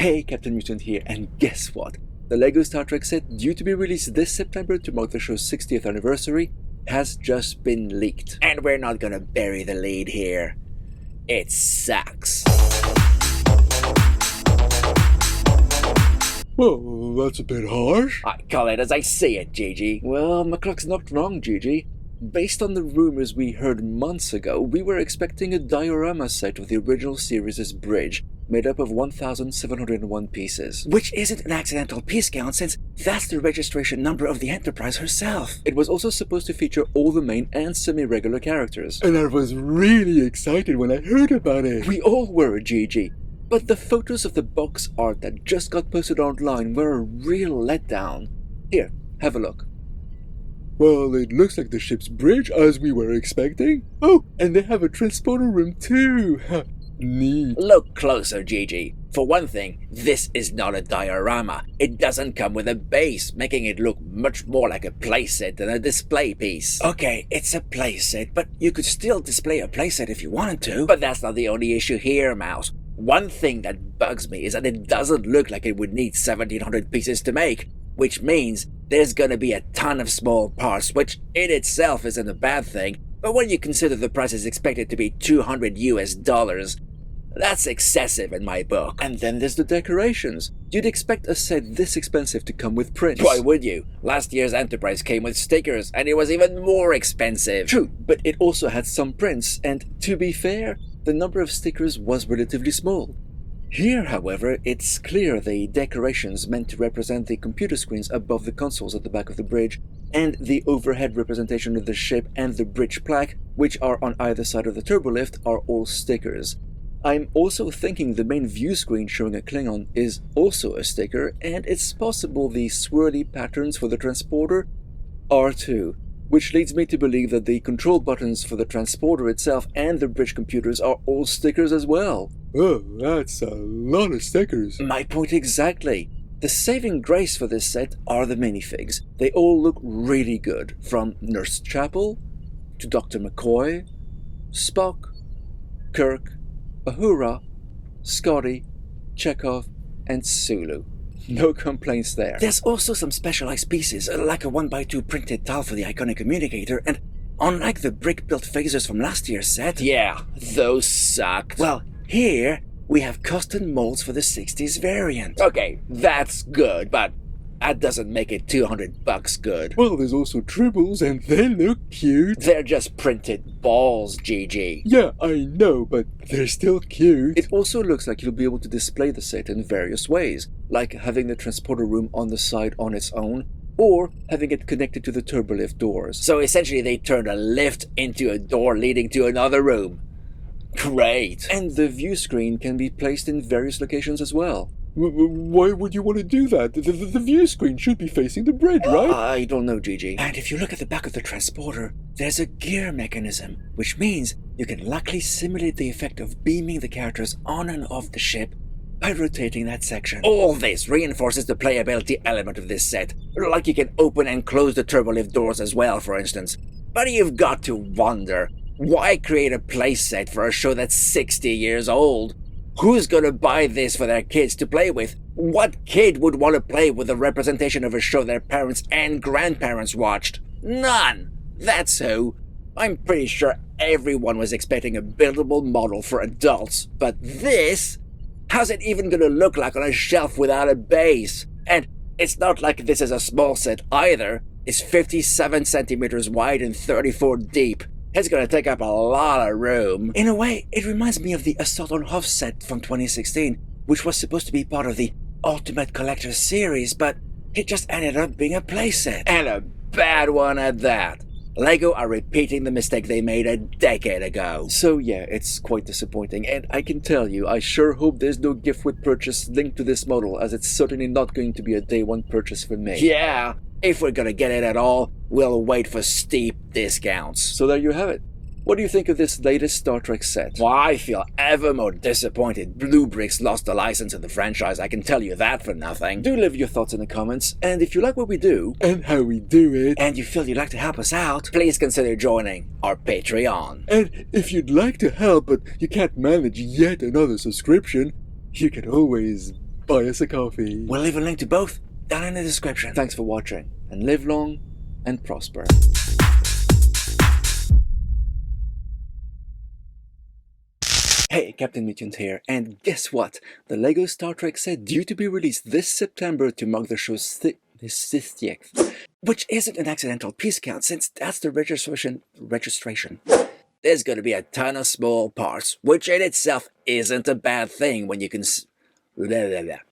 Hey, Captain Mutant here, and guess what? The LEGO Star Trek set, due to be released this September to mark the show's 60th anniversary, has just been leaked. And we're not gonna bury the lead here. It sucks. Well, that's a bit harsh. I call it as I see it, Gigi. Well, McCluck's not wrong, Gigi. Based on the rumors we heard months ago, we were expecting a diorama set of the original series' bridge, made up of 1,701 pieces. Which isn't an accidental piece count, since that's the registration number of the Enterprise herself. It was also supposed to feature all the main and semi-regular characters. And I was really excited when I heard about it. We all were, Gigi. But the photos of the box art that just got posted online were a real letdown. Here, have a look. Well, it looks like the ship's bridge, as we were expecting. Oh, and they have a transporter room too. Neat. Look closer, Gigi. For one thing, this is not a diorama. It doesn't come with a base, making it look much more like a playset than a display piece. Okay, it's a playset, but you could still display a playset if you wanted to. But that's not the only issue here, Mouse. One thing that bugs me is that it doesn't look like it would need 1,700 pieces to make, which means there's gonna be a ton of small parts, which in itself isn't a bad thing, but when you consider the price is expected to be $200 US, that's excessive in my book. And then there's the decorations. You'd expect a set this expensive to come with prints. Why would you? Last year's Enterprise came with stickers, and it was even more expensive. True, but it also had some prints, and to be fair, the number of stickers was relatively small. Here, however, it's clear the decorations meant to represent the computer screens above the consoles at the back of the bridge, and the overhead representation of the ship and the bridge plaque, which are on either side of the turbolift, are all stickers. I'm also thinking the main view screen showing a Klingon is also a sticker, and it's possible the swirly patterns for the transporter are too, which leads me to believe that the control buttons for the transporter itself and the bridge computers are all stickers as well. Oh, that's a lot of stickers. My point exactly. The saving grace for this set are the minifigs. They all look really good, from Nurse Chapel to Dr. McCoy, Spock, Kirk, Uhura, Scotty, Chekhov, and Sulu. No complaints there. There's also some specialized pieces, like a 1x2 printed tile for the iconic communicator, and unlike the brick-built phasers from last year's set... Yeah, those sucked. Well, here we have custom molds for the 60s variant. Okay, that's good, but that doesn't make it $200 good. Well, there's also tribbles, and they look cute. They're just printed balls, Gigi. Yeah, I know, but they're still cute. It also looks like you'll be able to display the set in various ways, like having the transporter room on the side on its own, or having it connected to the turbolift doors. So essentially they turned a lift into a door leading to another room. Great. And the view screen can be placed in various locations as well. Why would you want to do that? The view screen should be facing the bridge, right? I don't know, Gigi. And if you look at the back of the transporter, there's a gear mechanism, which means you can luckily simulate the effect of beaming the characters on and off the ship by rotating that section. All this reinforces the playability element of this set, like you can open and close the turbolift doors as well, for instance. But you've got to wonder, why create a playset for a show that's 60 years old? Who's gonna buy this for their kids to play with? What kid would want to play with a representation of a show their parents and grandparents watched? None! That's who. I'm pretty sure everyone was expecting a buildable model for adults, but this? How's it even gonna look like on a shelf without a base? And it's not like this is a small set either. It's 57 centimeters wide and 34 deep. It's gonna take up a lot of room. In a way, it reminds me of the Assault on Hoth set from 2016, which was supposed to be part of the Ultimate Collector series, but it just ended up being a playset. And a bad one at that. LEGO are repeating the mistake they made a decade ago. So yeah, it's quite disappointing, and I can tell you, I sure hope there's no gift with purchase linked to this model, as it's certainly not going to be a day one purchase for me. Yeah, if we're gonna get it at all, we'll wait for steep discounts. So there you have it. What do you think of this latest Star Trek set? Well, I feel ever more disappointed Blue Bricks lost the license of the franchise, I can tell you that for nothing. Do leave your thoughts in the comments, and if you like what we do, and how we do it, and you feel you'd like to help us out, please consider joining our Patreon. And if you'd like to help but you can't manage yet another subscription, you can always buy us a coffee. We'll leave a link to both down in the description. Thanks for watching, and live long and prosper. Hey, Captain Mutant here, and guess what? The LEGO Star Trek set due to be released this September to mark the show's 60th. Which isn't an accidental piece count, since that's the registration. There's gonna be a ton of small parts, which in itself isn't a bad thing when you can blah, blah, blah.